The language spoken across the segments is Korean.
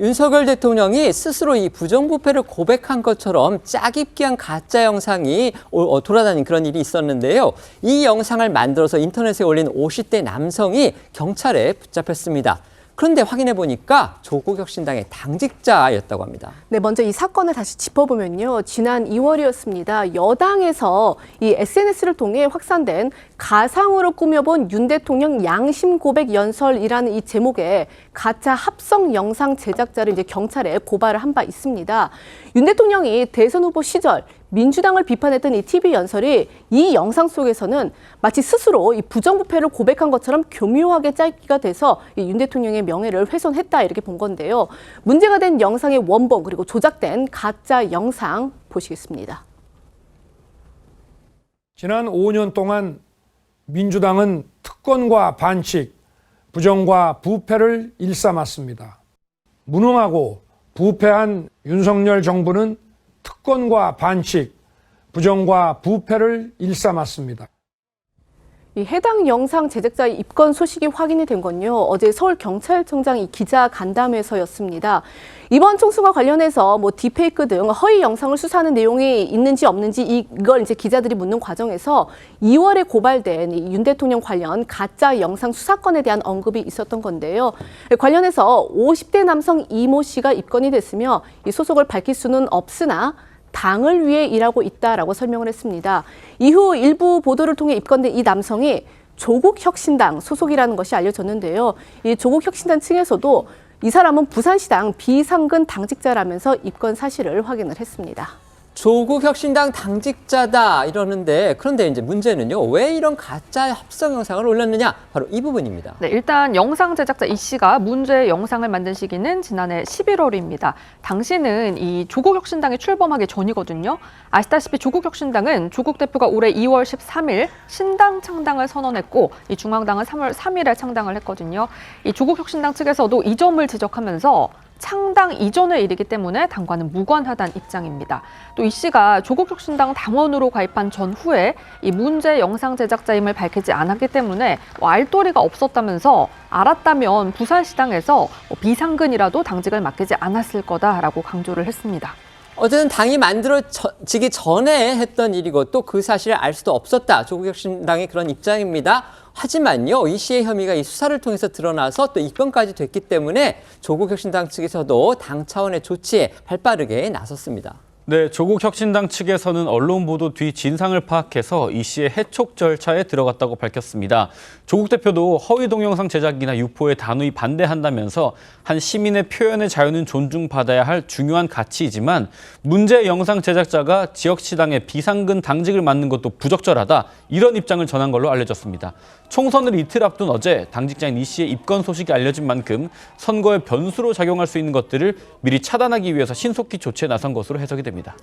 윤석열 대통령이 스스로 이 부정부패를 고백한 것처럼 짜깁기한 가짜 영상이 돌아다닌 그런 일이 있었는데요. 이 영상을 만들어서 인터넷에 올린 50대 남성이 경찰에 붙잡혔습니다. 그런데 확인해 보니까 조국혁신당의 당직자였다고 합니다. 네, 먼저 이 사건을 다시 짚어보면요. 지난 2월이었습니다. 여당에서 이 SNS를 통해 확산된 가상으로 꾸며본 윤 대통령 양심 고백 연설이라는 이 제목의 가짜 합성 영상 제작자를 이제 경찰에 고발을 한 바 있습니다. 윤 대통령이 대선 후보 시절 민주당을 비판했던 이 TV 연설이 이 영상 속에서는 마치 스스로 이 부정부패를 고백한 것처럼 교묘하게 짜기가 돼서 이 윤 대통령의 명예를 훼손했다 이렇게 본 건데요. 문제가 된 영상의 원본 그리고 조작된 가짜 영상 보시겠습니다. 지난 5년 동안 민주당은 특권과 반칙, 부정과 부패를 일삼았습니다. 무능하고 부패한 윤석열 정부는 특권과 반칙, 부정과 부패를 일삼았습니다. 이 해당 영상 제작자의 입건 소식이 확인이 된 건요. 어제 서울경찰청장 이 기자 간담회에서였습니다. 이번 총수와 관련해서 딥페이크 등 허위 영상을 수사하는 내용이 있는지 없는지 이걸 이제 기자들이 묻는 과정에서 2월에 고발된 이 윤 대통령 관련 가짜 영상 수사건에 대한 언급이 있었던 건데요. 관련해서 50대 남성 이모 씨가 입건이 됐으며 이 소속을 밝힐 수는 없으나 당을 위해 일하고 있다라고 설명을 했습니다. 이후 일부 보도를 통해 입건된 이 남성이 조국혁신당 소속이라는 것이 알려졌는데요. 이 조국혁신당 측에서도 이 사람은 부산시당 비상근 당직자라면서 입건 사실을 확인을 했습니다. 조국혁신당 당직자다 이러는데 그런데 이제 문제는요. 왜 이런 가짜 합성 영상을 올렸느냐? 바로 이 부분입니다. 네, 일단 영상 제작자 이 씨가 문제의 영상을 만든 시기는 지난해 11월입니다. 당시는 이 조국혁신당이 출범하기 전이거든요. 아시다시피 조국혁신당은 조국 대표가 올해 2월 13일 신당 창당을 선언했고 이 중앙당은 3월 3일에 창당을 했거든요. 이 조국혁신당 측에서도 이 점을 지적하면서 창당 이전의 일이기 때문에 당과는 무관하다는 입장입니다. 또 이 씨가 조국혁신당 당원으로 가입한 전후에 이 문제 영상 제작자임을 밝히지 않았기 때문에 알도리가 없었다면서 알았다면 부산시당에서 비상근이라도 당직을 맡기지 않았을 거다라고 강조를 했습니다. 어쨌든 당이 만들어지기 전에 했던 일이고 또 그 사실을 알 수도 없었다. 조국혁신당의 그런 입장입니다. 하지만요, 이 씨의 혐의가 이 수사를 통해서 드러나서 또 입건까지 됐기 때문에 조국혁신당 측에서도 당 차원의 조치에 발빠르게 나섰습니다. 네, 조국혁신당 측에서는 언론 보도 뒤 진상을 파악해서 이 씨의 해촉 절차에 들어갔다고 밝혔습니다. 조국 대표도 허위 동영상 제작이나 유포에 단호히 반대한다면서 한 시민의 표현의 자유는 존중받아야 할 중요한 가치이지만 문제 영상 제작자가 지역시당의 비상근 당직을 맡는 것도 부적절하다 이런 입장을 전한 걸로 알려졌습니다. 총선을 이틀 앞둔 어제 당직자인 이 씨의 입건 소식이 알려진 만큼 선거에 변수로 작용할 수 있는 것들을 미리 차단하기 위해서 신속히 조치에 나선 것으로 해석이 됩니다.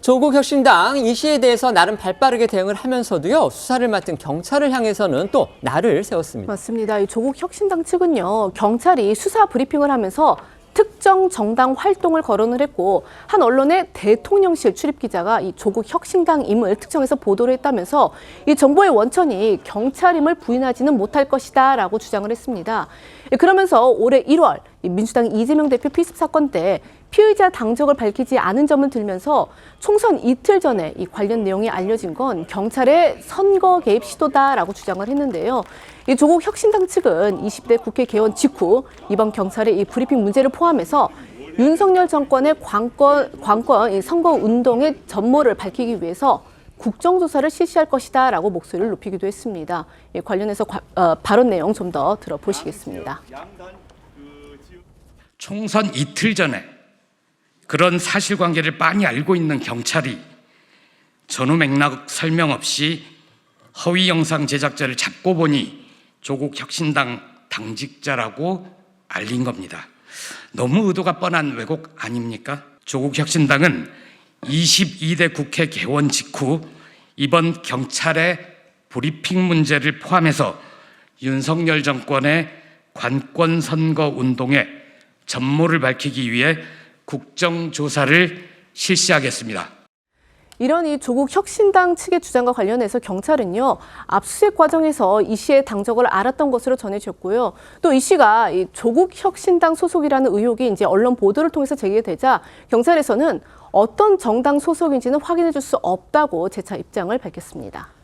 조국혁신당 이 씨에 대해서 나름 발빠르게 대응을 하면서도요. 수사를 맡은 경찰을 향해서는 또 날을 세웠습니다. 맞습니다. 이 조국혁신당 측은요. 경찰이 수사 브리핑을 하면서 특정 정당 활동을 거론을 했고 한 언론의 대통령실 출입 기자가 이 조국혁신당임을 특정해서 보도를 했다면서 이 정보의 원천이 경찰임을 부인하지는 못할 것이다라고 주장을 했습니다. 그러면서 올해 1월 민주당 이재명 대표 피습 사건 때 피의자 당적을 밝히지 않은 점을 들면서 총선 이틀 전에 이 관련 내용이 알려진 건 경찰의 선거 개입 시도다라고 주장을 했는데요. 이 조국 혁신당 측은 20대 국회 개원 직후 이번 경찰의 이 브리핑 문제를 포함해서 윤석열 정권의 관건 선거 운동의 전모를 밝히기 위해서 국정조사를 실시할 것이다라고 목소리를 높이기도 했습니다. 관련해서 발언 내용 좀 더 들어보시겠습니다. 총선 이틀 전에 그런 사실관계를 빤히 알고 있는 경찰이 전후 맥락 설명 없이 허위 영상 제작자를 잡고 보니 조국 혁신당 당직자라고 알린 겁니다. 너무 의도가 뻔한 왜곡 아닙니까? 조국 혁신당은 22대 국회 개원 직후 이번 경찰의 브리핑 문제를 포함해서 윤석열 정권의 관권 선거 운동의 전모를 밝히기 위해 국정조사를 실시하겠습니다. 이런 이 조국 혁신당 측의 주장과 관련해서 경찰은요, 압수수색 과정에서 이 씨의 당적을 알았던 것으로 전해졌고요. 또 이 씨가 이 조국 혁신당 소속이라는 의혹이 이제 언론 보도를 통해서 제기되자 경찰에서는 어떤 정당 소속인지는 확인해 줄 수 없다고 재차 입장을 밝혔습니다.